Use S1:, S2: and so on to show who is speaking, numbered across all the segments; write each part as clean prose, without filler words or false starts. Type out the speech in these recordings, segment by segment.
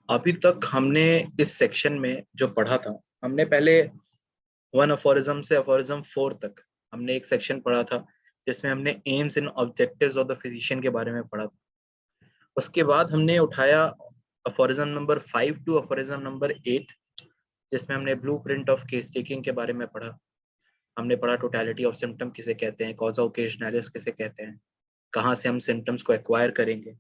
S1: अभी तक हमने इस सेक्शन में जो पढ़ा था, हमने पहले वन अफोरिज्म से अफोरिज्म फोर तक हमने एक सेक्शन पढ़ा था जिसमें हमने aims and objectives of the physician के बारे में पढ़ा था। उसके बाद हमने उठाया aphorism number 5 to aphorism number 8, जिसमें हमने ब्लूप्रिंट ऑफ केस टेकिंग के बारे में पढ़ा। हमने पढ़ा टोटलिटी ऑफ सिम्टम किसे कहते हैं, कॉजा ओकेजनैलिस किसे कहते हैं, कहाँ से हम सिम्टम्स को एक्वायर करेंगे।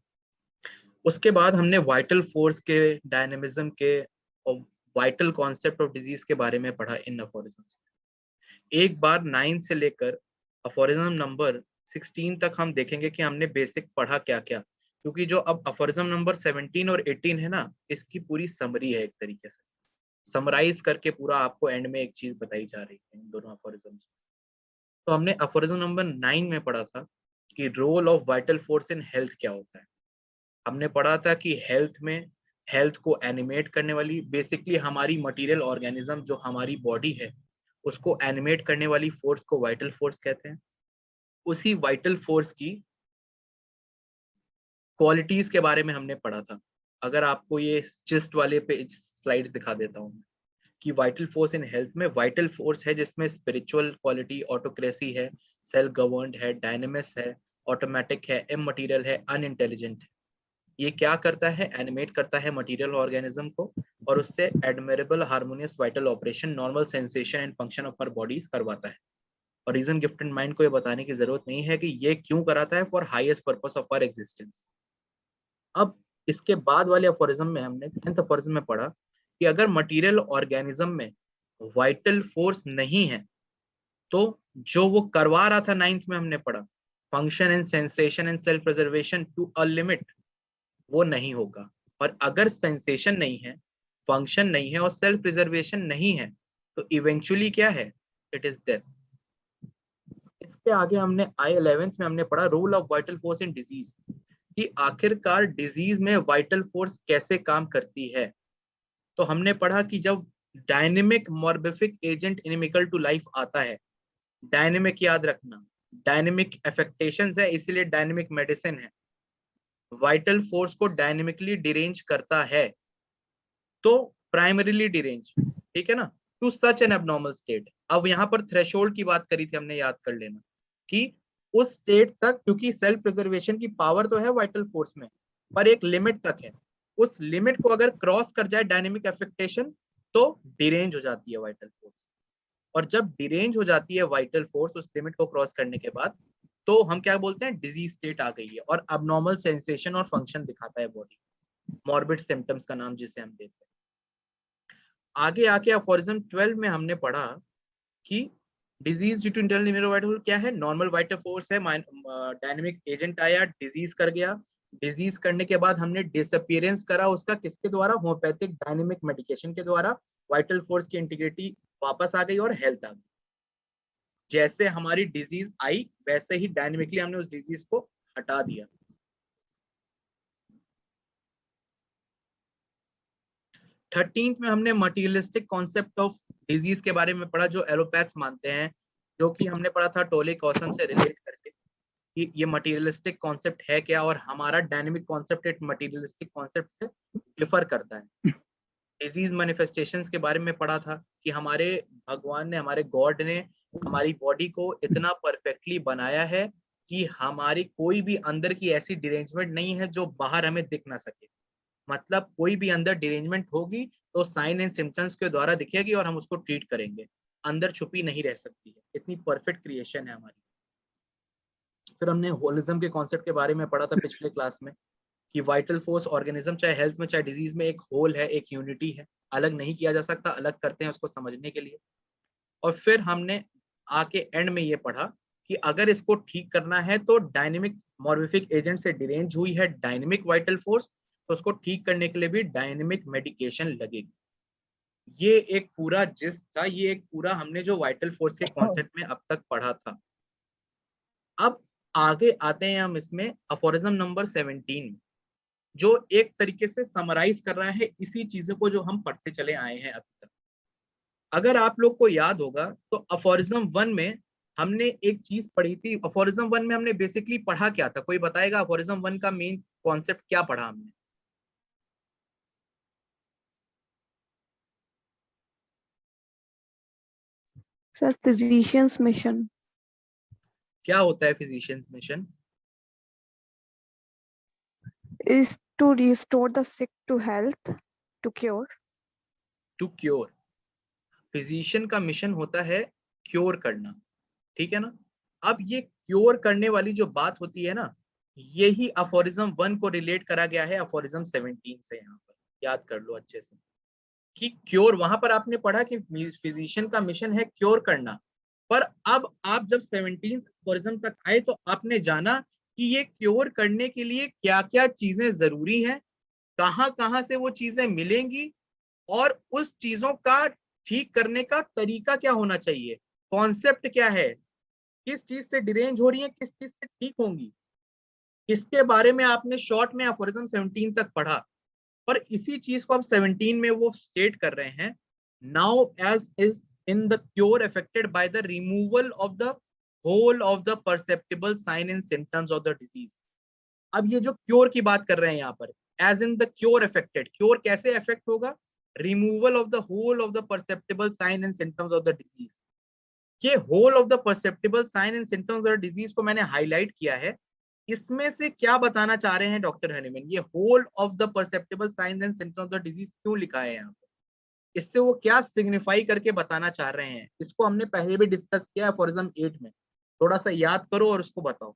S1: उसके बाद हमने वाइटल फोर्स के, डायनेमिज्म के और वाइटल कॉन्सेप्ट ऑफ डिजीज के बारे में पढ़ा इन अफोरिज्म्स। एक बार 9 से लेकर अफोरिज्म नंबर 16 तक हम देखेंगे कि हमने बेसिक पढ़ा क्या क्या, क्योंकि जो अब अफोरिज्म नंबर 17 और 18 है ना, इसकी पूरी समरी है, एक तरीके से समराइज करके पूरा आपको एंड में एक चीज बताई जा रही है इन दोनों अफोरिज्म्स। तो हमने अफोरिज्म नंबर 9 में पढ़ा था कि role of vital force in health क्या होता है। हमने पढ़ा था कि हेल्थ में हेल्थ को एनिमेट करने वाली, बेसिकली हमारी मटेरियल ऑर्गेनिज्म जो हमारी बॉडी है उसको एनिमेट करने वाली फोर्स को वाइटल फोर्स कहते हैं। उसी वाइटल फोर्स की क्वालिटीज के बारे में हमने पढ़ा था। अगर आपको ये जिस्ट वाले पेज स्लाइड्स दिखा देता हूँ कि वाइटल फोर्स इन हेल्थ में वाइटल फोर्स है जिसमें स्पिरिचुअल क्वालिटी, ऑटोक्रेसी है, सेल्फ गवर्नड है, डायनेमिक्स है, ऑटोमेटिक है, इमटेरियल है, अनइंटेलिजेंट है। ये क्या करता है, एनिमेट करता है मटेरियल ऑर्गेनिज्म को और उससे admirable harmonious vital operation, normal sensation and function of our body करवाता है। और रीजन गिफ्टेड माइंड को ये बताने की जरूरत नहीं है कि ये क्यों कराता है, for highest purpose of our existence. अब इसके बाद वाले अफोरिज्म में हमने 10th अफोरिज्म में पढ़ा कि अगर मटेरियल ऑर्गेनिज्म में वाइटल फोर्स नहीं है तो जो वो करवा रहा था 9th में हमने पढ़ा, function and sensation and self preservation to a limit, वो नहीं होगा। और अगर सेंसेशन नहीं है, फंक्शन नहीं है और सेल्फ प्रिजर्वेशन नहीं है तो इवेंचुअली क्या है, इट इज डेथ। इसके आगे हमने I11th में हमने पढ़ा role of vital force in disease, कि आखिरकार डिजीज में वाइटल फोर्स कैसे काम करती है। तो हमने पढ़ा कि जब dynamic morbific agent inimical to life आता है, डायनेमिक याद रखना, डायनेमिक एफेक्टेशंस है इसीलिए डायनेमिक मेडिसिन है, वाइटल फोर्स को डायनेमिकली डिरेंज करता है, तो प्राइमरीली डिरेंज, ठीक है ना, to such an abnormal state. अब यहाँ पर थ्रेशोल्ड की बात करी थी हमने, याद कर लेना कि उस स्टेट तक, क्योंकि सेल्फ प्रिजर्वेशन की पावर तो है वाइटल फोर्स में पर एक लिमिट तक है, उस लिमिट को अगर क्रॉस कर जाए डायनेमिक एफेक्टेशन तो डिरेंज हो जाती है वाइटल फोर्स। और जब डिरेंज हो जाती है वाइटल फोर्स उस लिमिट को क्रॉस करने के बाद, तो हम क्या बोलते हैं, डिजीज स्टेट आ गई है और अबनॉर्मल सेंसेशन और फंक्शन दिखाता है बॉडी, मॉर्बिड सिम्टम्स का नाम जिसे हम देते हैं। आगे आके अफोरिज्म 12 में हमने पढ़ा कि डिजीज ड्यू टू इंटरनल न्यूरोवाइटल क्या है, नॉर्मल वाइटल फोर्स है, डायनेमिक एजेंट आया, डिजीज कर गया, डिजीज करने के बाद हमने डिसअपियरेंस करा उसका, किसके द्वारा, होम्योपैथिक डायनेमिक मेडिकेशन के द्वारा, वाइटल फोर्स की इंटीग्रिटी वापस आ गई और हेल्थ आ गई। जैसे हमारी डिजीज आई वैसे ही डायनेमिकली हमने उस डिजीज को हटा दिया। 13th में हमने मटीरियलिस्टिक कॉन्सेप्ट ऑफ डिजीज के बारे में पढ़ा जो एलोपैथ्स मानते हैं, जो कि हमने पढ़ा था टोले कॉसम से रिलेट करके कि ये मटीरियलिस्टिक कॉन्सेप्ट है क्या और हमारा डायनेमिक कॉन्सेप्ट एक मटीरियलिस्टिक कॉन्सेप्ट से डिफर करता है। डिजीज मैनिफेस्टेशंस के बारे में पढ़ा था कि हमारे भगवान ने, हमारे गॉड ने हमारी बॉडी को इतना परफेक्टली बनाया है कि हमारी कोई भी अंदर की ऐसी डिरेंजमेंट नहीं है जो बाहर हमें दिख ना सके। मतलब कोई भी अंदर डिरेंजमेंट होगी तो साइन एंड सिम्टम्स के द्वारा दिखेगी और हम उसको ट्रीट करेंगे, अंदर छुपी नहीं रह सकती है, इतनी परफेक्ट क्रिएशन है हमारी। फिर हमने होलिज्म के कॉन्सेप्ट के बारे में पढ़ा था पिछले क्लास में कि वाइटल फोर्स ऑर्गेनिज्म चाहे हेल्थ में चाहे डिजीज में एक होल है, एक यूनिटी है, अलग नहीं किया जा सकता, अलग करते हैं उसको समझने के लिए। और फिर हमने आके एंड में ये पढ़ा कि अगर इसको ठीक करना है तो डायनेमिक मॉर्बिफिक एजेंट से डिरेंज हुई है डायनेमिक वाइटल फोर्स, तो उसको ठीक करने के लिए भी डायनेमिक मेडिकेशन लगेगी। ये एक पूरा जिस्ट था, ये एक पूरा हमने जो वाइटल फोर्स के कॉन्सेप्ट में अब तक पढ़ा था। अब आगे आते हैं हम इसमें अफोरिज्म नंबर 17, जो एक तरीके से समराइज कर रहा है इसी चीजों को जो हम पढ़ते चले आए हैं अभी तक। अगर आप लोग को याद होगा तो अफोरिज्म 1 में हमने एक चीज पढ़ी थी। अफोरिज्म 1 में हमने बेसिकली पढ़ा क्या था, कोई बताएगा? अफोरिज्म 1 का मेन कॉन्सेप्ट क्या पढ़ा हमने?
S2: सर फिजिशियंस मिशन
S1: क्या होता है physician's mission?
S2: is to restore the sick to health, to cure.
S1: To cure. Physician का मिशन होता है क्योर करना, ठीक है ना। अब ये क्योर करने वाली जो बात होती है ना, यही अफोरिज्म 1 को रिलेट करा गया है अफोरिज्म 17 से। यहाँ पर याद कर लो अच्छे से कि क्योर, वहां पर आपने पढ़ा कि फिजिशियन का मिशन है क्योर करना। पर अब आप जब 17th अफोरिज्म तक आए तो आपने जाना कि ये क्योर करने के लिए क्या क्या चीजें जरूरी हैं, कहाँ कहाँ से वो चीजें मिलेंगी, और उस चीजों का ठीक करने का तरीका क्या होना चाहिए, कॉन्सेप्ट क्या है, किस चीज से डिरेंज हो रही है, किस चीज से ठीक होंगी, इसके बारे में आपने शॉर्ट में अफोरिज्म 17 तक पढ़ा। पर इसी चीज को अब 17 में वो स्टेट कर रहे हैं, now as is in the cure affected by the removal of the whole of the perceptible sign and symptoms of the disease. अब ये जो क्योर की बात कर रहे हैं यहाँ पर, as in the cure affected, cure कैसे अफेक्ट होगा, removal of the whole of the perceptible sign and symptoms of the disease. ये whole of the perceptible sign and symptoms of the disease को मैंने हाईलाइट किया है। इसमें से क्या बताना चाह रहे हैं डॉक्टर हनीमैन, ये whole of the perceptible signs and symptoms of the disease क्यों लिखा है यहाँ पर, इससे वो क्या सिग्निफाई करके बताना चाह रहे हैं, इसको हमने पहले भी डिस्कस किया है अफोरिज्म 8 में। थोड़ा सा याद करो और उसको बताओ।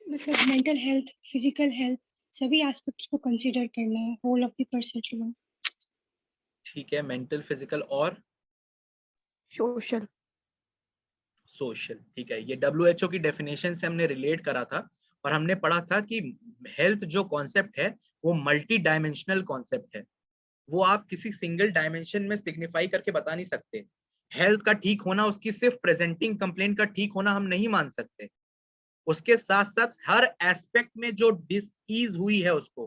S3: मतलब मेंटल हेल्थ, फिजिकल हेल्थ, सभी एस्पेक्ट्स को कंसीडर करना है होल ऑफ द परसेप्शन।
S1: ठीक है, मेंटल, फिजिकल और
S2: सोशल।
S1: सोशल, ठीक है। ये WHO की डेफिनेशन से हमने रिलेट करा था, और हमने पढ़ा था कि हेल्थ जो कॉन्सेप्ट है वो मल्टी डायमेंशनल कॉन्सेप्ट है, वो आप किसी सिंगल डायमेंशन में सिग्निफाई करके बता नहीं सकते। हेल्थ का ठीक होना उसकी सिर्फ प्रेजेंटिंग कंप्लेंट का ठीक होना हम नहीं मान सकते, उसके साथ साथ हर एस्पेक्ट में जो डिसईज हुई है उसको,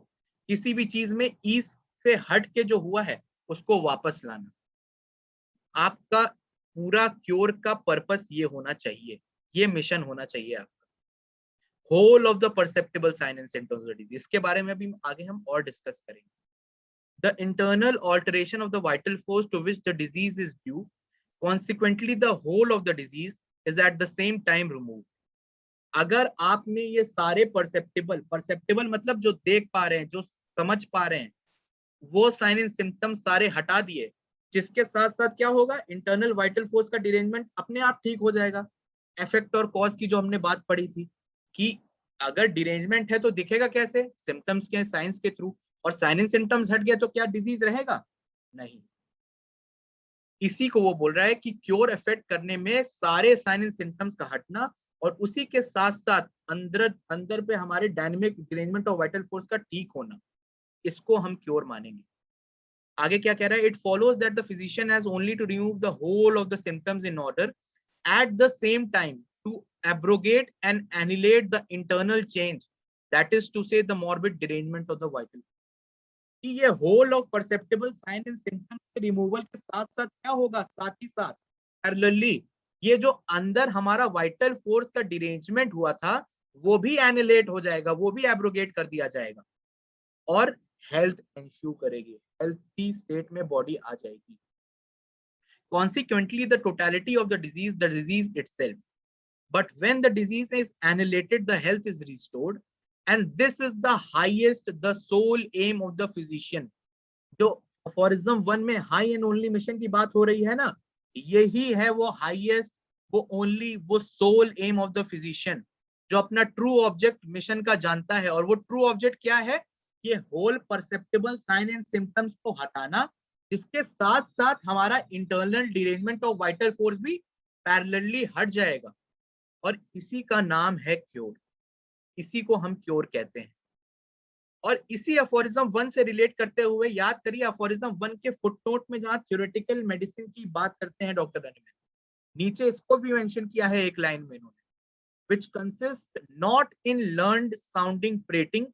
S1: किसी भी चीज में ईज से हट के जो हुआ है उसको वापस लाना। आपका पूरा क्योर का पर्पस ये होना चाहिए, ये मिशन होना चाहिए आपका, whole of the perceptible sign and symptoms of disease. इसके बारे में भी आगे हम और डिस्कस करेंगे। The internal alteration of the vital force to which the disease is due, consequently the whole of the disease is at the same time removed. अगर आपने ये सारे परसेप्टिबल मतलब जो देख पा रहे हैं, जो समझ पा रहे हैं, वो साइन एंड सिम्टम्स सारे हटा दिए, जिसके साथ साथ क्या होगा, इंटरनल वाइटल फोर्स का डिरेंजमेंट अपने आप ठीक हो जाएगा। इफेक्ट और कॉज की जो हमने बात पढ़ी थी कि अगर डिरेंजमेंट है तो दिखेगा कैसे, सिम्टम्स के, साइंस के थ्रू, और साइन एंड सिम्टम्स हट गया तो क्या डिजीज रहेगा, नहीं। इसी को वो बोल रहा है कि क्योर इफेक्ट करने में सारे साइन एंड सिम्टम्स का हटना, और उसी के साथ साथ अंदर अंदर पे हमारे dynamic derangement of vital force का ठीक होना, इसको हम क्योर मानेंगे। आगे क्या कह रहा है, it follows that the physician has only to remove the whole of the symptoms in order at the same time to abrogate and annihilate the internal change, that is to say the morbid derangement of the vital. कि ये whole of perceptible sign and symptoms के removal के साथ साथ क्या होगा, साथ ही साथ पैरेलली ये जो अंदर हमारा वाइटल फोर्स का डिरेंजमेंट हुआ था वो भी एनिलेट हो जाएगा, वो भी एब्रोगेट कर दिया जाएगा, और हेल्थ एंश्योर करेगी, हेल्थी स्टेट में बॉडी आ जाएगी। Consequently, the totality of the disease itself. But when the disease is annihilated, the health is restored, and this is the highest, the sole aim of the physician. जो aphorism 1 में high and only mission की बात हो रही है ना, यही है वो हाईएस्ट, वो ओनली, वो sole aim of the physician, जो अपना ट्रू ऑब्जेक्ट मिशन का जानता है। और वो ट्रू ऑब्जेक्ट क्या है, ये whole perceptible sign and symptoms को हटाना, जिसके साथ साथ हमारा internal derangement of vital force भी पैरेलली हट जाएगा, और इसी का नाम है क्योर, इसी को हम क्योर कहते हैं। और इसी अफोरिज्म 1 से रिलेट करते हुए याद करिए, अफोरिज्म 1 के फुटनोट में जहां थ्योरेटिकल मेडिसिन की बात करते हैं डॉक्टर हनीमैन, नीचे इसको भी मेंशन किया है एक लाइन में इन्होंने, which consists not in learned sounding prating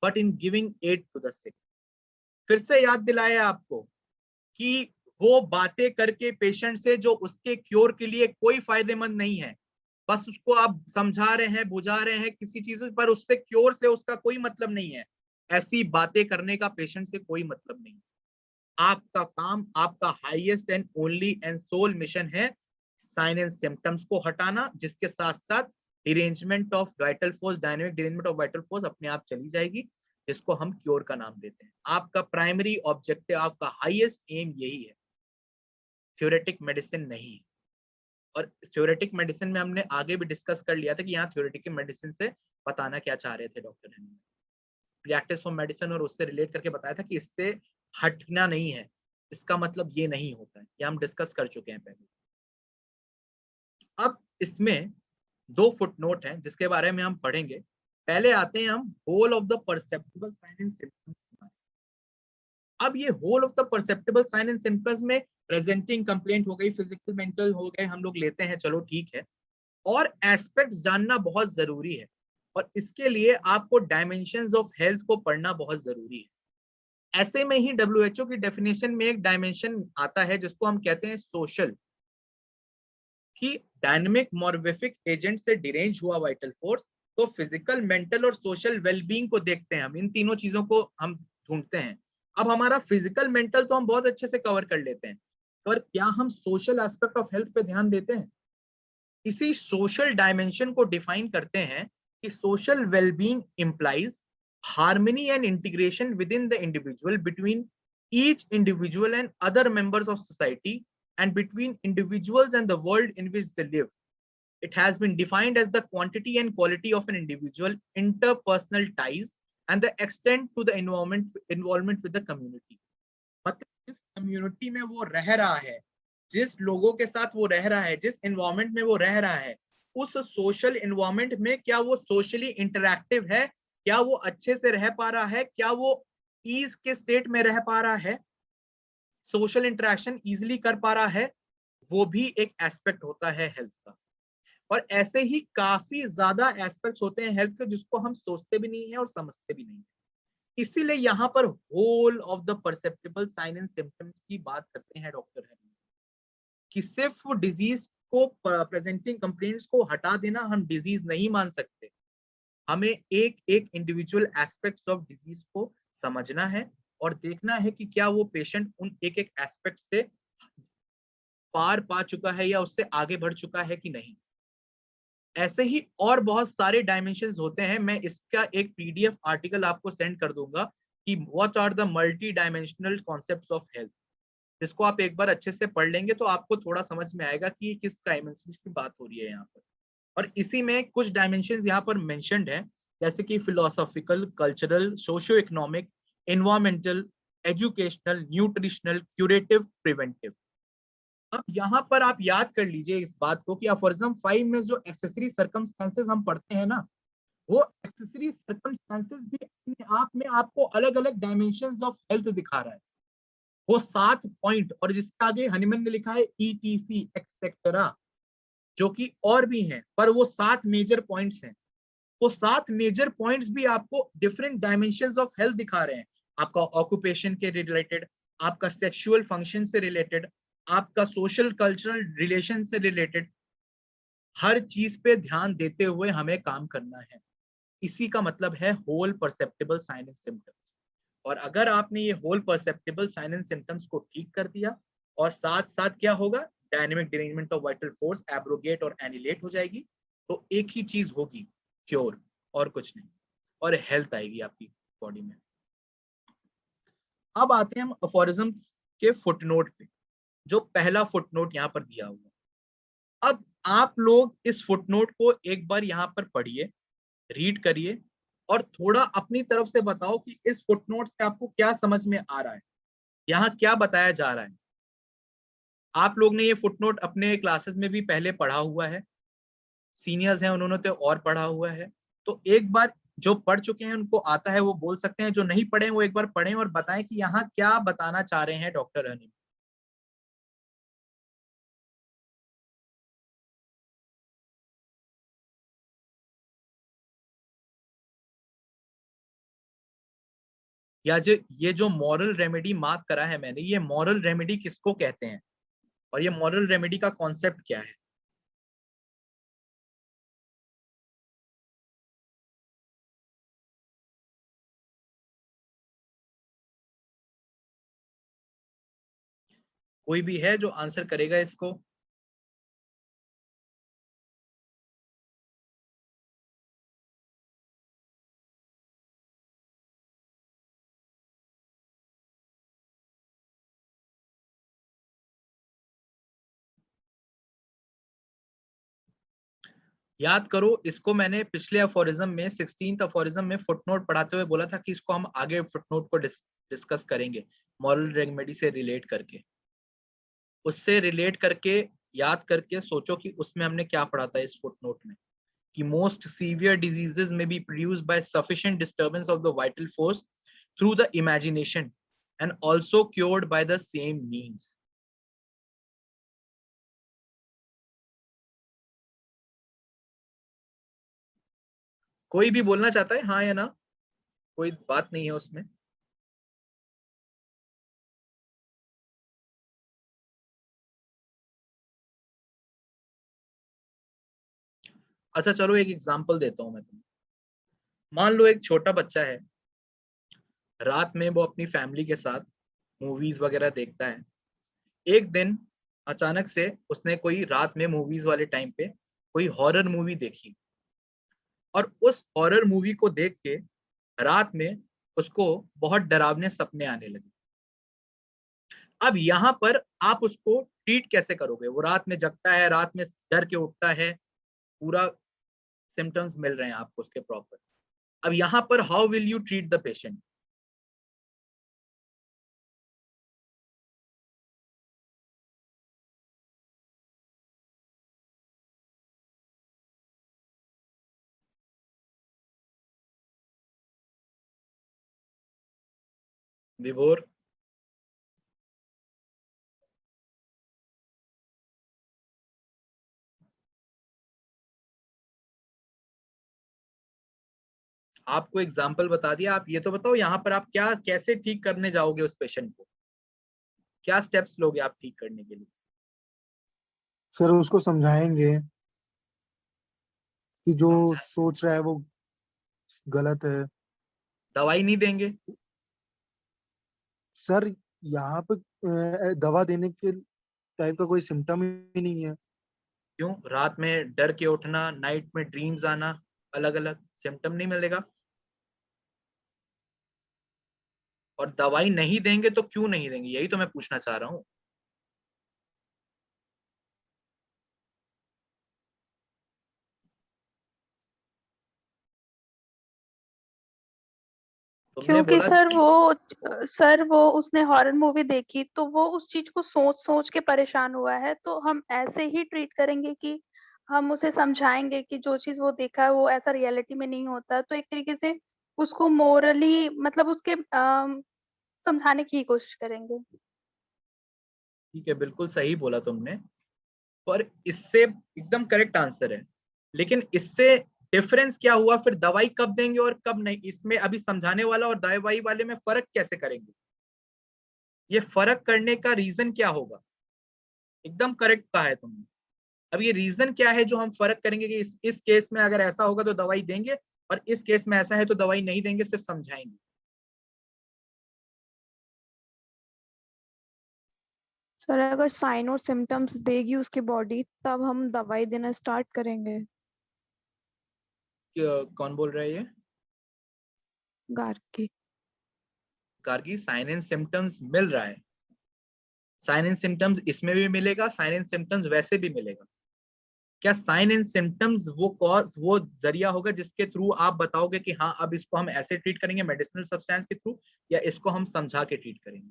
S1: but in giving aid to the sick। फिर से याद दिलाया आपको कि वो बातें करके पेशेंट से जो उसके क्योर के लिए कोई फायदेमंद नहीं है, बस उसको आप समझा रहे हैं, बुझा रहे हैं किसी चीज पर, उससे क्योर से उसका कोई मतलब नहीं है, ऐसी बातें करने का पेशेंट से कोई मतलब नहीं। आपका काम, आपका highest and only and sole mission है साइन एंड सिम्टम्स को हटाना, जिसके साथ साथ derangement of vital force, dynamic derangement of vital force अपने आप चली जाएगी, जिसको हम क्योर का नाम देते हैं। आपका प्राइमरी ऑब्जेक्टिव, आपका हाईएस्ट एम यही है, थ्योरेटिक मेडिसिन नहीं। और थ्योरेटिक मेडिसिन में हमने आगे भी डिस्कस कर लिया था कि यहाँ थ्योरेटिक मेडिसिन से बताना क्या चाह रहे थे डॉक्टर ने, प्रैक्टिस ऑफ मेडिसिन, और उससे रिलेट करके बताया था कि इससे हटना नहीं है, इसका मतलब ये नहीं होता है, ये हम डिस्कस कर चुके हैं पहले। अब इसमें 2 फुटनोट हैं जिसके बारे में हम पढ़ेंगे। पहले आते हैं हम whole of the perceptible sign and symptoms. अब ये whole of the perceptible sign and symptoms में प्रेजेंटिंग कंप्लेंट हो गई, फिजिकल मेंटल हो गए, हम लोग लेते हैं, चलो ठीक है। और एस्पेक्ट्स जानना बहुत जरूरी है, और इसके लिए आपको डायमेंशंस ऑफ हेल्थ को पढ़ना बहुत जरूरी है। ऐसे में ही WHO की डेफिनेशन में एक डायमेंशन आता है जिसको हम कहते हैं सोशल, कि डायनेमिक मॉर्बिफिक एजेंट से डिरेंज हुआ वाइटल फोर्स, तो फिजिकल, मेंटल और सोशल वेलबींग को देखते हैं हम, इन तीनों चीजों को हम ढूंढते हैं। अब हमारा फिजिकल मेंटल तो हम बहुत अच्छे से कवर कर लेते हैं, पर क्या हम सोशल एस्पेक्ट ऑफ हेल्थ पे ध्यान देते हैं? इसी सोशल डायमेंशन को डिफाइन करते हैं कि social wellbeing implies harmony and integration with in the individual, between each individual and other members of society, and between individuals and the world in which they live. It has been defined as the quantity and quality of an individual interpersonal ties and the extent to the involvement with the community. मतलब जिस community में वो रह रहा है, जिस लोगों के साथ वो रह रहा है, जिस एनवायरमेंट में वो रह रहा है, उस सोशल एनवायरमेंट में क्या वो सोशली इंटरैक्टिव है, क्या वो अच्छे से रह पा रहा है, क्या वो ईज के स्टेट में रह पा रहा है, सोशल इंटरेक्शन इजीली कर पा रहा है, वो भी एक एस्पेक्ट होता है हेल्थ का। और ऐसे ही काफी ज्यादा एस्पेक्ट्स होते हैं हेल्थ के जिसको हम सोचते भी नहीं है और समझते भी नहीं है। इसीलिए यहाँ पर whole of the perceptible sign and symptoms की बात करते हैं डॉक्टर हनी, कि सिर्फ डिजीज को, प्रेजेंटिंग कंप्लेंट्स को हटा देना हम डिजीज नहीं मान सकते, हमें एक एक इंडिविजुअल एस्पेक्ट्स ऑफ डिजीज को समझना है और देखना है कि क्या वो पेशेंट उन एक एक एस्पेक्ट से पार पा चुका है या उससे आगे बढ़ चुका है कि नहीं। ऐसे ही और बहुत सारे डायमेंशंस होते हैं, मैं इसका एक PDF आर्टिकल आपको सेंड कर दूंगा कि what are the multi dimensional concepts of health, जिसको आप एक बार अच्छे से पढ़ लेंगे तो आपको थोड़ा समझ में आएगा कि किस डायमेंशन की बात हो रही है यहाँ पर। और इसी में कुछ डायमेंशंस यहाँ पर मेंशन्ड है, जैसे कि philosophical, cultural, socio economic, environmental, educational, nutritional, curative, preventive. अब यहाँ पर आप याद कर लीजिए इस बात को कि अफोरिज्म 5 में जो एक्सेसरी सर्कमस्टेंसेस हम पढ़ते हैं ना, वो एक्सेसरी सर्कमस्टेंसेस भी अपने आप में आपको अलग अलग डायमेंशंस ऑफ हेल्थ दिखा रहा है। वो 7 पॉइंट, और जिसके आगे हनीमैन ने लिखा है ETC एक्सेट्रा, जो कि और भी हैं, पर वो 7 मेजर पॉइंट्स हैं। वो 7 मेजर पॉइंट्स भी आपको डिफरेंट डायमेंशंस ऑफ हेल्थ दिखा रहे हैं। आपका ऑक्यूपेशन के रिलेटेड, आपका सेक्सुअल फंक्शन से रिलेटेड, आपका सोशल कल्चरल रिलेशन से रिलेटेड, हर चीज पे ध्यान देते हुए हमें काम करना है। इसी का मतलब है whole perceptible sign and symptoms. और अगर आपने ये whole perceptible sign and symptoms को ठीक कर दिया, और साथ साथ क्या होगा, dynamic derangement of vital force abrogate और एनिलेट हो जाएगी, तो एक ही चीज होगी, क्योर, और कुछ नहीं, और हेल्थ आएगी आपकी बॉडी में। अब आते हैं हम अफोरिज्म के फुटनोट पे, जो पहला फुटनोट यहाँ पर दिया हुआ। अब आप लोग इस फुटनोट को एक बार यहाँ पर पढ़िए, रीड करिए, और थोड़ा अपनी तरफ से बताओ कि इस फुटनोट से आपको क्या समझ में आ रहा है, यहाँ क्या बताया जा रहा है। आप लोग ने ये फुटनोट अपने क्लासेस में भी पहले पढ़ा हुआ है, सीनियर्स हैं उन्होंने तो और पढ़ा हुआ है, तो एक बार जो पढ़ चुके हैं उनको आता है वो बोल सकते हैं, जो नहीं पढ़े वो एक बार पढ़ें और बताएं कि यहाँ क्या बताना चाह रहे हैं डॉक्टर हनी। या जो ये जो मॉरल रेमेडी मार्क करा है मैंने, ये मॉरल रेमेडी किसको कहते हैं, और ये मॉरल रेमेडी का कॉन्सेप्ट क्या है? कोई भी है जो आंसर करेगा इसको? याद करो, इसको मैंने पिछले अफोरिज्म में 16th अफोरिज्म में फुटनोट पढ़ाते हुए बोला था कि इसको हम आगे फुटनोट को डिस्कस करेंगे मॉरल रेमेडी से रिलेट करके। उससे रिलेट करके याद करके सोचो कि उसमें हमने क्या पढ़ा था इस फुटनोट में, कि मोस्ट सीवियर डिजीजेस में be produced by sufficient disturbance of the vital force through the imagination and also cured by the same means. कोई भी बोलना चाहता है हाँ या ना? कोई बात नहीं है उसमें। अच्छा चलो एक एग्जांपल देता हूं मैं तुम्हें। मान लो एक छोटा बच्चा है, रात में वो अपनी फैमिली के साथ मूवीज वगैरह देखता है। एक दिन अचानक से उसने कोई रात में मूवीज वाले टाइम पे कोई हॉरर मूवी देखी, और उस हॉरर मूवी को देख के रात में उसको बहुत डरावने सपने आने लगे। अब यहाँ पर आप उसको ट्रीट कैसे करोगे? वो रात में जगता है, रात में डर के उठता है, पूरा सिम्टम्स मिल रहे हैं आपको उसके प्रॉपर। अब यहाँ पर how will you treat the patient? विभोर? आपको एग्जाम्पल बता दिया, आप ये तो बताओ यहाँ पर आप क्या कैसे ठीक करने जाओगे उस पेशेंट को? क्या स्टेप्स लोगे आप ठीक करने के लिए?
S4: सर उसको समझाएंगे कि जो
S1: समझा?
S4: सोच रहा है वो गलत है।
S1: दवाई नहीं देंगे?
S4: सर यहाँ पे दवा देने के टाइप का कोई सिम्टम ही नहीं है।
S1: क्यों? रात में डर के उठना, नाइट में ड्रीम्स आना, अलग अलग सिम्टम नहीं मिलेगा? और दवाई नहीं देंगे तो क्यों नहीं देंगे, यही तो मैं पूछना चाह रहा हूँ। तुमने
S2: क्योंकि
S1: बोला
S2: सर वो उसने हॉरर मूवी देखी तो वो उस चीज को सोच सोच के परेशान हुआ है, तो हम ऐसे ही ट्रीट करेंगे कि हम उसे समझाएंगे कि जो चीज वो देखा है वो ऐसा रियलिटी में नहीं होता, तो एक तरीके से उसको मोरली मतलब उसके समझाने की ही कोशिश करेंगे।
S1: ठीक है, बिल्कुल सही बोला तुमने, पर इससे एकदम करेक्ट आंसर है। लेकिन इससे डिफरेंस क्या हुआ? फिर दवाई कब देंगे और कब नहीं, इसमें अभी समझाने वाला और दवाई वाले में फर्क कैसे करेंगे? ये फर्क करने का रीजन क्या होगा? एकदम करेक्ट कहा है तुमने। अब ये रीजन क्या है जो हम फर्क करेंगे कि इस केस में अगर ऐसा होगा तो दवाई देंगे, और इस केस में ऐसा है तो दवाई नहीं देंगे, सिर्फ समझाएंगे?
S2: सर अगर साइन और सिम्टम्स देगी उसकी बॉडी तब हम दवाई देना स्टार्ट करेंगे।
S1: कौन बोल रहा है ये?
S2: Gargi.
S1: Gargi, sign and symptoms मिल रहा है। साइन एंड सिम्टम्स इसमें भी मिलेगा, साइन एंड सिम्टम्स वैसे भी मिलेगा। क्या साइन एंड सिम्टम्स वो कॉज, वो जरिया होगा जिसके थ्रू आप बताओगे कि हाँ अब इसको हम ऐसे ट्रीट करेंगे मेडिसिनल सब्सटेंस के थ्रू, या इसको हम समझा के ट्रीट करेंगे?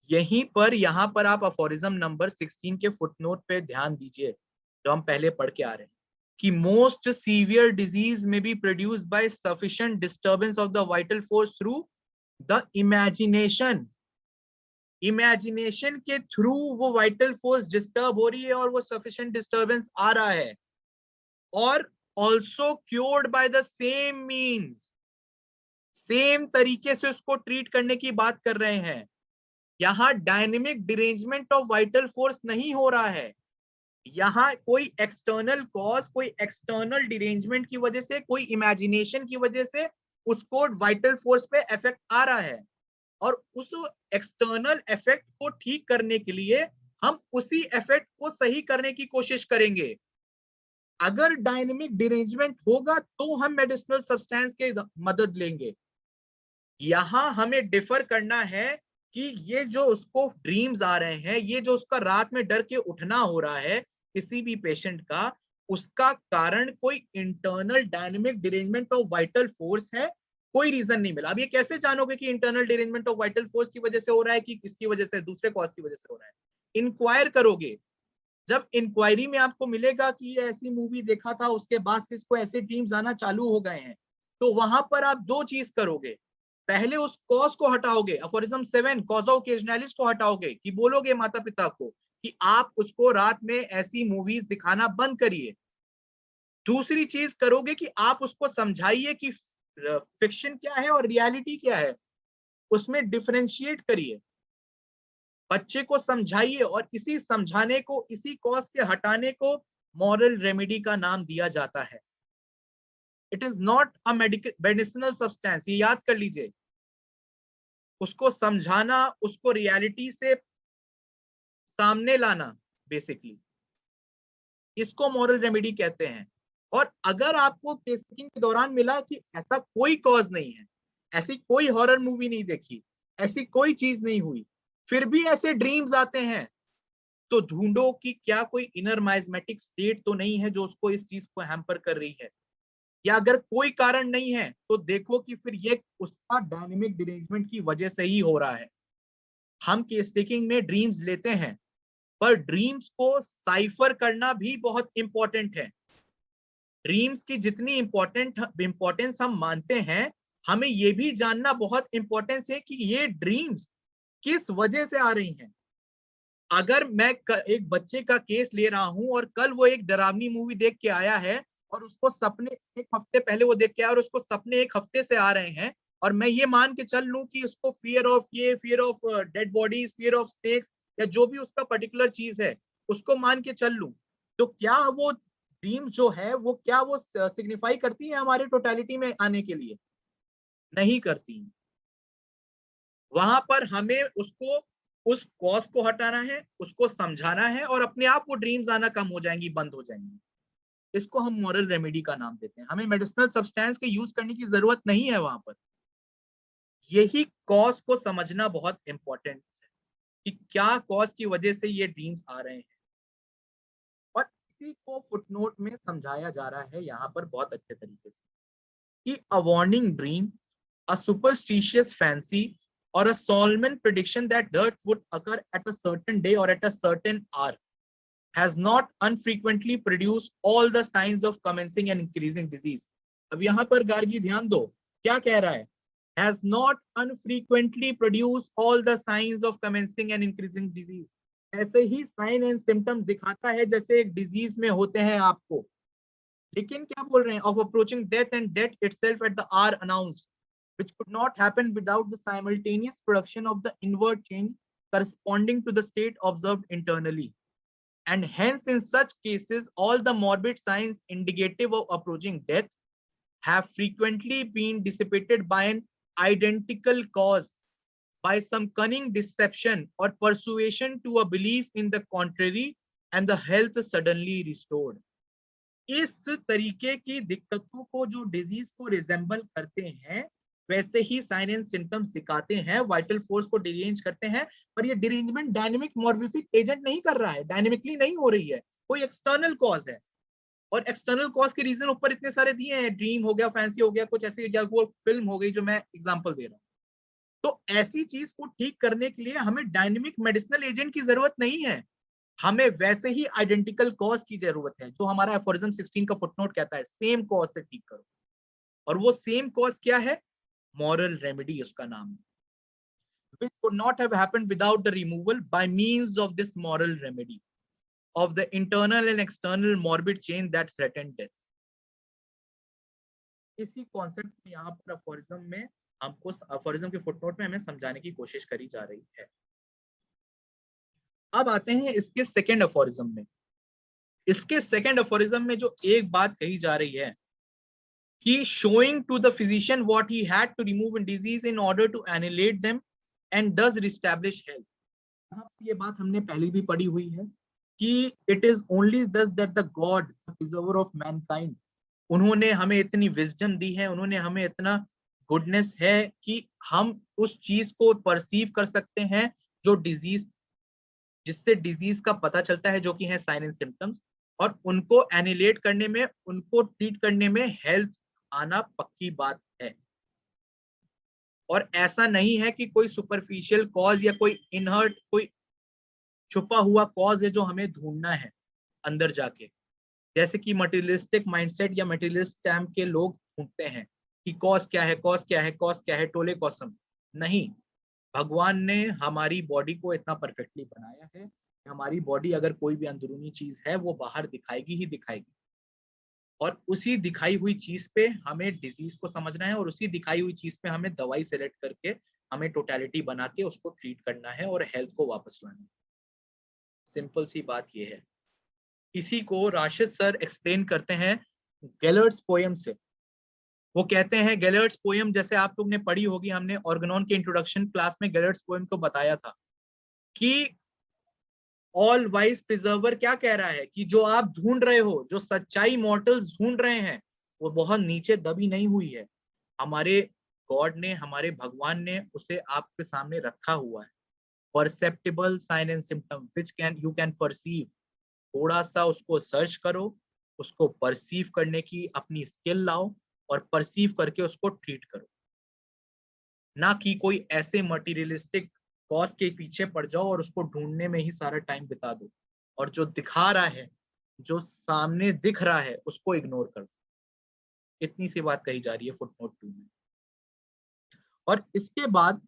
S1: यहीं पर यहाँ पर आप अफोरिज्म नंबर 16 के फुटनोट पे ध्यान दीजिए, जो हम पहले पढ़ के आ रहे हैं, कि मोस्ट सीवियर डिजीज में be produced by sufficient disturbance of the vital force through the imagination. Imagination के थ्रू वो वाइटल फोर्स डिस्टर्ब हो रही है और वो सफिशिएंट डिस्टर्बेंस आ रहा है, और also cured by the same means. Same तरीके से उसको ट्रीट करने की बात कर रहे हैं। यहाँ dynamic derangement of vital force नहीं हो रहा है, यहाँ कोई एक्सटर्नल कॉज, कोई एक्सटर्नल डिरेंजमेंट की वजह से, कोई इमेजिनेशन की वजह से उसको वाइटल फोर्स पे इफेक्ट आ रहा है। और उस एक्सटर्नल इफेक्ट को ठीक करने के लिए हम उसी इफेक्ट को सही करने की कोशिश करेंगे। अगर डायनेमिक डिरेंजमेंट होगा तो हम मेडिसिनल सब्सटेंस की मदद लेंगे। यहां हमें डिफर करना है कि ये जो उसको ड्रीम्स आ रहे हैं, ये जो उसका रात में डर के उठना हो रहा है किसी भी पेशेंट का, उसका कारण कोई internal dynamic derangement of vital force है, कोई रीजन नहीं मिला। अब ये कैसे जानोगे कि internal derangement of vital force की वजह से हो रहा है कि किसकी वजह से, दूसरे कॉज की वजह से हो रहा है? इंक्वायर करोगे। जब इंक्वायरी में आपको मिलेगा कि ये ऐसी मूवी देखा था, उसके बाद से इसको ऐसे ड्रीम्स आना चालू हो गए हैं, तो वहां पर आप दो चीज करोगे। पहले उस कॉज को हटाओगे, अफोरिज्म 7 कॉज ओकेजनैलिस को हटाओगे, कि बोलोगे माता पिता को कि आप उसको रात में ऐसी मूवीज दिखाना बंद करिए। दूसरी चीज करोगे कि आप उसको समझाइए कि फिक्शन क्या है और रियलिटी क्या है, उसमें डिफरेंशिएट करिए, बच्चे को समझाइए। और इसी समझाने को, इसी कॉज के हटाने को मॉरल रेमेडी का नाम दिया जाता है। It is not a medicinal substance, ये याद कर लीजिए। उसको समझाना, उसको रियलिटी से सामने लाना, बेसिकली इसको मॉरल रेमेडी कहते हैं। और अगर आपको केस टेकिंग के दौरान मिला कि ऐसा कोई कॉज नहीं है, ऐसी कोई हॉरर मूवी नहीं देखी, ऐसी कोई चीज नहीं हुई, फिर भी ऐसे ड्रीम्स आते हैं, तो ढूंढो कि क्या कोई इनर माइजमेटिक स्टेट तो नहीं है जो उसको इस चीज को हैम्पर कर रही है। या अगर कोई कारण नहीं है तो देखो कि फिर ये उसका डायनेमिक डिरेंजमेंट की वजह से ही हो रहा है। हम केस टेकिंग में ड्रीम्स लेते हैं, पर ड्रीम्स को साइफर करना भी बहुत इंपॉर्टेंट है। ड्रीम्स की जितनी इंपॉर्टेंस हम मानते हैं, हमें ये भी जानना बहुत इंपॉर्टेंस है कि ये ड्रीम्स किस वजह से आ रही हैं। अगर मैं एक बच्चे का केस ले रहा हूं और कल वो एक डरावनी मूवी देख के आया है और उसको सपने, एक हफ्ते पहले वो देख के आया और उसको सपने एक हफ्ते से आ रहे हैं, और मैं ये मान के चल लूं कि उसको fear of dead bodies, fear of snakes, या जो भी उसका पर्टिकुलर चीज है उसको मान के चल लूं, तो क्या वो ड्रीम जो है वो क्या वो सिग्निफाई करती है हमारे टोटलिटी में आने के लिए? नहीं करती। वहां पर हमें उसको, उस कॉज को हटाना है, उसको समझाना है, और अपने आप वो ड्रीम्स आना कम हो जाएंगी, बंद हो जाएंगी। इसको हम मॉरल रेमेडी का नाम देते हैं। हमें मेडिसिनल सब्सटेंस के यूज करने की जरूरत नहीं है वहां पर। यही कॉज को समझना बहुत इंपॉर्टेंट है कि क्या कॉज की वजह से ये ड्रीम्स आ रहे हैं, और इसी को फुटनोट में समझाया जा रहा है यहाँ पर बहुत अच्छे तरीके से कि a warning dream, a superstitious fancy, or a solemn prediction that death would occur at a certain day or at a certain hour has not unfrequently produced all the signs of commencing and increasing disease. अब यहाँ पर गार्गी ध्यान दो, क्या कह रहा है? Has not unfrequently produced all the signs of commencing and increasing disease. ऐसे ही साइन एंड सिम्टम्स दिखाता है जैसे एक डिजीज में होते हैं आपको, लेकिन क्या बोल रहे हैं? Of approaching death and death itself at the hour announced, which could not happen without the simultaneous production of the inward change corresponding to the state observed internally. And hence, in such cases, all the morbid signs indicative of approaching death have frequently been dissipated by an identical cause, by some cunning deception or persuasion to a belief in the contrary, and the health suddenly restored. इस तरीके की दिक्कतों को जो disease को resemble करते हैं, वैसे ही साइन एंड सिम्टम्स दिखाते हैं, वाइटल फोर्स को डिरेंज करते हैं, पर ये डिरेंजमेंट डायनेमिक मॉर्बिफिक एजेंट नहीं कर रहा है, डायनेमिकली नहीं हो रही है, कोई एक्सटर्नल कॉज है। और एक्सटर्नल कॉज के रीजन ऊपर इतने सारे दिए हैं, ड्रीम हो गया, फैंसी हो गया, कुछ ऐसी, या वो फिल्म हो गई जो मैं एग्जांपल दे रहा हूँ। तो ऐसी चीज को ठीक करने के लिए हमें डायनेमिक मेडिसिनल एजेंट की जरूरत नहीं है, हमें वैसे ही आइडेंटिकल कॉज की जरूरत है जो हमारा एफोरिज्म 16 का फुटनोट कहता है, सेम कॉज से ठीक करो। और वो सेम कॉज क्या है? मॉरल रेमेडी उसका नाम है, which could not have happened without the removal by means of this moral remedy of the internal and external morbid chain that threatened death. इसी कॉन्सेप्ट में यहाँ पर अफोरिज्म में हमको, अफोरिज्म के फुटनोट में हमें समझाने की कोशिश करी जा रही है। अब आते हैं इसके सेकेंड अफोरिज्म में। इसके सेकेंड अफोरिज्म में जो एक बात कही जा रही है कि showing to the physician what he had to remove in disease in order to annihilate them and does reestablish health. ये बात हमने पहले भी पढ़ी हुई है कि it is only thus that the God preserver of mankind, उन्होंने हमें इतनी विजडम दी है, उन्होंने हमें इतना गुडनेस है कि हम उस चीज को परसीव कर सकते हैं जो डिजीज, जिससे डिजीज का पता चलता है, जो कि है साइन एंड सिम्टम्स, और उनको एनिलेट करने में, उनको ट्रीट करने में हेल्थ आना पक्की बात है। और ऐसा नहीं है कि कोई सुपरफिशियल कॉज या कोई इनहर्ट, कोई छुपा हुआ कॉज है जो हमें ढूंढना है अंदर जाके, जैसे कि मटेरियलिस्टिक माइंडसेट या मटेरियलिस्ट टाइम के लोग ढूंढते हैं कि कॉज क्या है, कॉज क्या है, कॉज क्या है, टोले कॉसम। नहीं, भगवान ने हमारी बॉडी को इतना परफेक्टली बनाया है कि हमारी बॉडी अगर कोई भी अंदरूनी चीज है वो बाहर दिखाएगी ही दिखाएगी, और उसी दिखाई हुई चीज पे हमें डिजीज को समझना है, और उसी दिखाई हुई चीज पे हमें दवाई सेलेक्ट करके हमें टोटलिटी बना के उसको ट्रीट करना है और हेल्थ को वापस लाना है। सिंपल सी बात ये है। इसी को राशिद सर एक्सप्लेन करते हैं गैलर्ट्स पोयम से। वो कहते हैं, गैलर्ट्स पोयम जैसे आप लोग ने पढ़ी होगी, हमने ऑर्गेनॉन के इंट्रोडक्शन क्लास में गैलर्ट्स पोयम को बताया था कि ऑल वाइज प्रिजर्वर क्या कह रहा है कि जो आप ढूंढ रहे हो, जो सच्चाई मॉर्टल्स ढूंढ रहे हैं, वो बहुत नीचे दबी नहीं हुई है। हमारे गॉड ने, हमारे भगवान ने उसे आपके सामने रखा हुआ है। Perceptible sign and symptom which can you can perceive. थोड़ा सा उसको सर्च करो, उसको परसीव करने की अपनी स्किल लाओ और परसीव करके उसको ट्रीट करो, ना कि कोई ऐसे मटेरियलिस्टिक कॉज के पीछे पड़ जाओ और उसको ढूंढने में ही सारा टाइम बिता दो, और जो दिखा रहा है, जो सामने दिख रहा है, उसको इग्नोर कर दो। इतनी सी बात कही जा रही है फुटनोट 2 में। और इसके बाद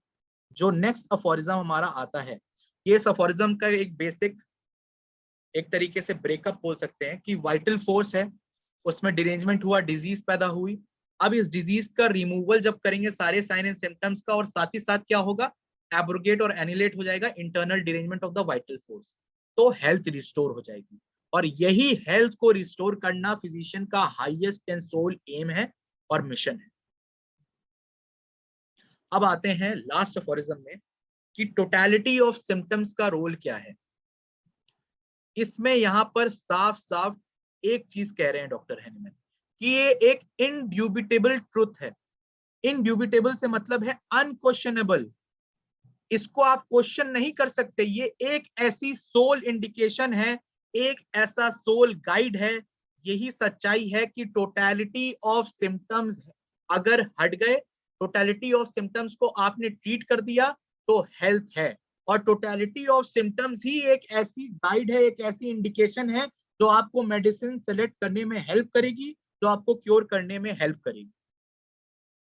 S1: जो नेक्स्ट अफोरिज्म हमारा आता है, ये इस अफोरिज्म का एक बेसिक, एक तरीके से ब्रेकअप बोल सकते हैं कि वाइटल फोर्स है, उसमें डिरेंजमेंट हुआ, डिजीज पैदा हुई। अब इस डिजीज का रिमूवल जब करेंगे सारे साइन एंड सिम्टम्स का, और साथ ही साथ क्या होगा, एब्रोगेट और एनिलेट हो जाएगा internal derangement of the vital force, तो हेल्थ रिस्टोर हो जाएगी। और यही हेल्थ को रिस्टोर करना फिजिशियन का हाईएस्ट एंड सोल एम है और मिशन है। अब आते हैं लास्ट अफोरिज्म में कि टोटलिटी ऑफ सिम्टम्स का रोल क्या है। इसमें यहां पर साफ साफ एक चीज कह रहे हैं डॉक्टर हैनीमैन कि ये एक इनड्यूबिटेबल ट्रुथ है। इनड्यूबिटेबल से मतलब है अनक्वेश्चनेबल, इसको आप क्वेश्चन नहीं कर सकते। ये एक ऐसी सोल इंडिकेशन है, एक ऐसा सोल गाइड है, यही सच्चाई है कि टोटलिटी ऑफ सिम्टम्स अगर हट गए, टोटलिटी ऑफ सिम्टम्स को आपने ट्रीट कर दिया तो हेल्थ है। और टोटलिटी ऑफ सिम्टम्स ही एक ऐसी गाइड है, एक ऐसी इंडिकेशन है जो आपको मेडिसिन सेलेक्ट करने में हेल्प करेगी, जो आपको क्योर करने में हेल्प करेगी।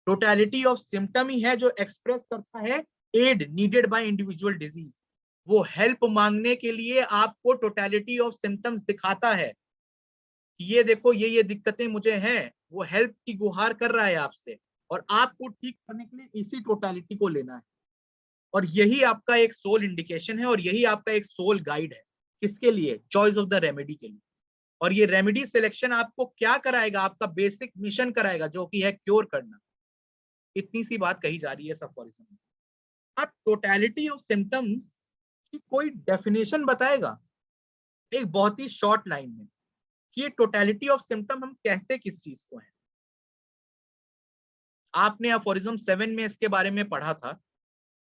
S1: टोटलिटी ऑफ सिम्टम ही है जो एक्सप्रेस करता है aid needed by individual disease. वो हेल्प मांगने के लिए आपको टोटलिटी ऑफ सिम्टम्स दिखाता है कि ये देखो, ये दिक्कतें मुझे हैं, वो हेल्प की गुहार कर रहा है आपसे, और आपको ठीक करने के लिए इसी टोटलिटी को लेना है। और यही आपका एक सोल इंडिकेशन है, और यही आपका एक सोल गाइड है। किसके लिए? चॉइस ऑफ द रेमेडी के लिए। और ये रेमेडी सिलेक्शन आपको क्या कराएगा? आपका बेसिक मिशन कराएगा, जो कि है क्योर करना। इतनी सी बात कही जा रही है सब अफोरिज्म में। अब टोटलिटी ऑफ सिम्टम्स की कोई डेफिनेशन बताएगा एक बहुत ही शॉर्ट लाइन में कि ये टोटलिटी ऑफ सिम्टम हम कहते किस चीज को है। आपने अफोरिज्म 7 में इसके बारे में पढ़ा था।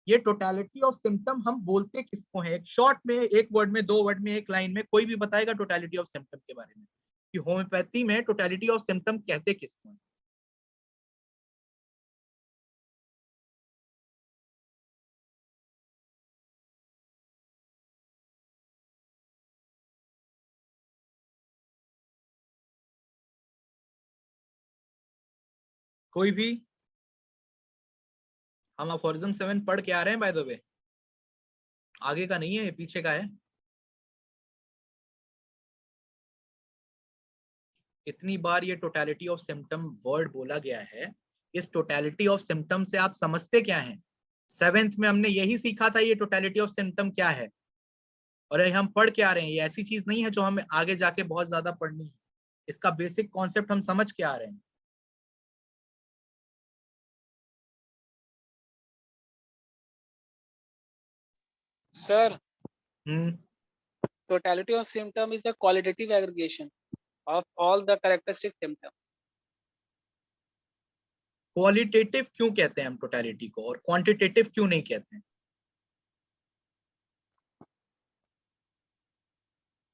S1: ये टोटलिटी ऑफ सिम्टम हम बोलते किसको है? एक शॉर्ट में, एक वर्ड में, 2 वर्ड में, एक लाइन में कोई भी बताएगा टोटलिटी ऑफ सिम्टम के बारे में कि होम्योपैथी में टोटलिटी ऑफ सिम्टम कहते किसको है? कोई भी? हम अफोरिज्म 7 पढ़ के आ रहे हैं बाय द वे, आगे का नहीं है, पीछे का है। इतनी बार ये टोटलिटी ऑफ सिम्टम वर्ड बोला गया है, इस टोटलिटी ऑफ सिम्टम से आप समझते क्या हैं? 7th में हमने यही सीखा था, ये टोटलिटी ऑफ सिम्टम क्या है, और ये हम पढ़ के आ रहे हैं। ये ऐसी चीज नहीं है जो हमें आगे जाके बहुत ज्यादा पढ़नी है। इसका बेसिक कॉन्सेप्ट हम समझ के आ रहे हैं।
S5: Sir,
S1: hmm,
S5: totality of symptom is a qualitative aggregation of all the characteristic symptoms.
S1: Qualitative क्यों कहते हैं हम टोटलिटी को और क्वांटिटेटिव क्यों नहीं कहते हैं?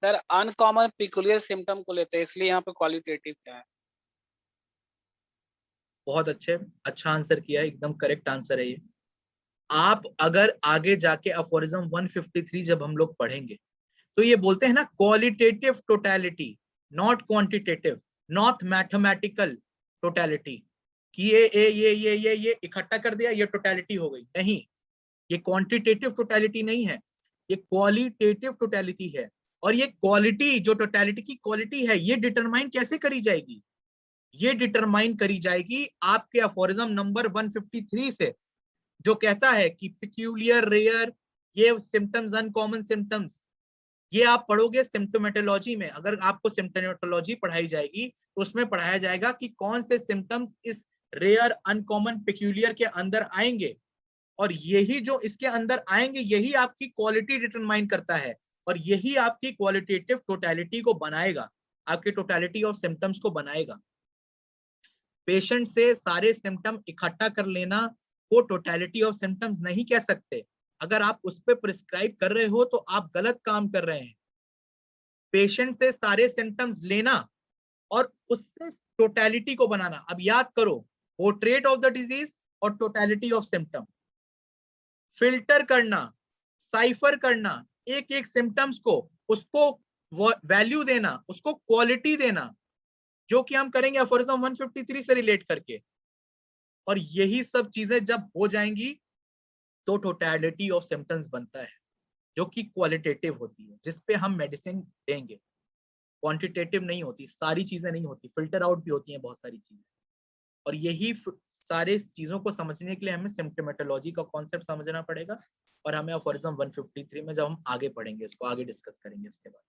S5: सर अनकॉमन पिकुलियर सिम्टम को लेते हैं, इसलिए यहाँ पे क्वालिटेटिव क्या है।
S1: बहुत अच्छा आंसर किया है, एकदम करेक्ट आंसर है ये। आप अगर आगे जाके अफोरिज्म 153 जब हम लोग पढ़ेंगे तो ये बोलते हैं ना qualitative totality, not quantitative, not mathematical totality कि ये इकट्ठा कर दिया ये टोटलिटी हो गई, नहीं, ये क्वांटिटेटिव टोटलिटी नहीं है, ये क्वालिटेटिव टोटलिटी है। और ये क्वालिटी, जो टोटलिटी की क्वालिटी है, ये डिटरमाइन कैसे करी जाएगी? ये डिटरमाइन करी जाएगी आपके अफोरिज्म नंबर 153 से, जो कहता है कि पिक्यूलियर, रेयर, ये सिम्टम्स, अनकॉमन सिम्टम्स, ये आप पढ़ोगे सिम्टोमेटोलॉजी में। अगर आपको सिम्टोमेटोलॉजी पढ़ाई जाएगी तो उसमें पढ़ाया जाएगा कि कौन से सिम्टम्स इस रेयर, अनकॉमन, पिक्यूलियर के अंदर आएंगे, और यही जो इसके अंदर आएंगे यही आपकी क्वालिटी डिटरमाइन करता है, और यही आपकी क्वालिटेटिव टोटलिटी को बनाएगा, आपकी टोटलिटी ऑफ सिम्टम्स को बनाएगा। पेशेंट से सारे सिम्टम इकट्ठा कर लेना को टोटलिटी ऑफ सिम्टम्स नहीं कह सकते। अगर आप उस पर प्रिस्क्राइब कर रहे हो तो आप गलत काम कर रहे हैं। पेशेंट से सारे सिम्टम्स लेना और उससे टोटलिटी को बनाना। अब याद करो, पोर्ट्रेट ऑफ द डिजीज और टोटलिटी ऑफ सिम्टम, फिल्टर करना, साइफर करना एक एक सिम्टम्स को, उसको वैल्यू देना, उसको क्वालिटी देना, जो कि हम करेंगे अफोरिज्म 153 से रिलेट करके। और यही सब चीजें जब हो जाएंगी तो टोटलिटी ऑफ सिम्टम्स बनता है, जो कि क्वालिटेटिव होती है, जिसपे हम मेडिसिन देंगे। क्वांटिटेटिव नहीं होती, सारी चीजें नहीं होती, फिल्टर आउट भी होती हैं बहुत सारी चीजें। और यही सारे चीजों को समझने के लिए हमें सिम्टोमेटोलॉजी का कॉन्सेप्ट समझना पड़ेगा, और हमें अफोरिज्म 153 में जब हम आगे पढ़ेंगे इसको आगे डिस्कस करेंगे इसके बाद।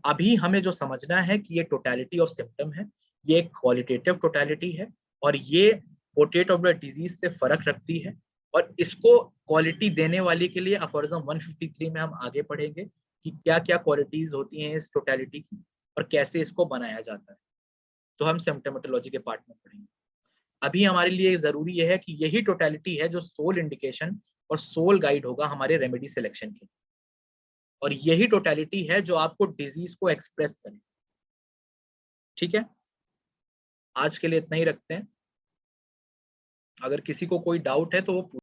S1: अभी हमें जो समझना है कि ये टोटलिटी ऑफ सिम्टम है, ये एक क्वालिटेटिव टोटलिटी है, और ये पोर्ट्रेट ऑफ द डिजीज से फर्क रखती है, और इसको क्वालिटी देने वाले के लिए अफोरिज्म 153 में हम आगे पढ़ेंगे कि क्या क्या क्वालिटीज होती हैं इस टोटलिटी की और कैसे इसको बनाया जाता है। तो हम सिम्टोमेटोलॉजी के पार्ट में पढ़ेंगे। अभी हमारे लिए जरूरी यह है कि यही टोटलिटी है जो सोल इंडिकेशन और सोल गाइड होगा हमारे रेमेडी सिलेक्शन के, और यही टोटलिटी है जो आपको डिजीज को एक्सप्रेस करे। ठीक है, आज के लिए इतना ही रखते हैं। अगर किसी को कोई डाउट है तो वो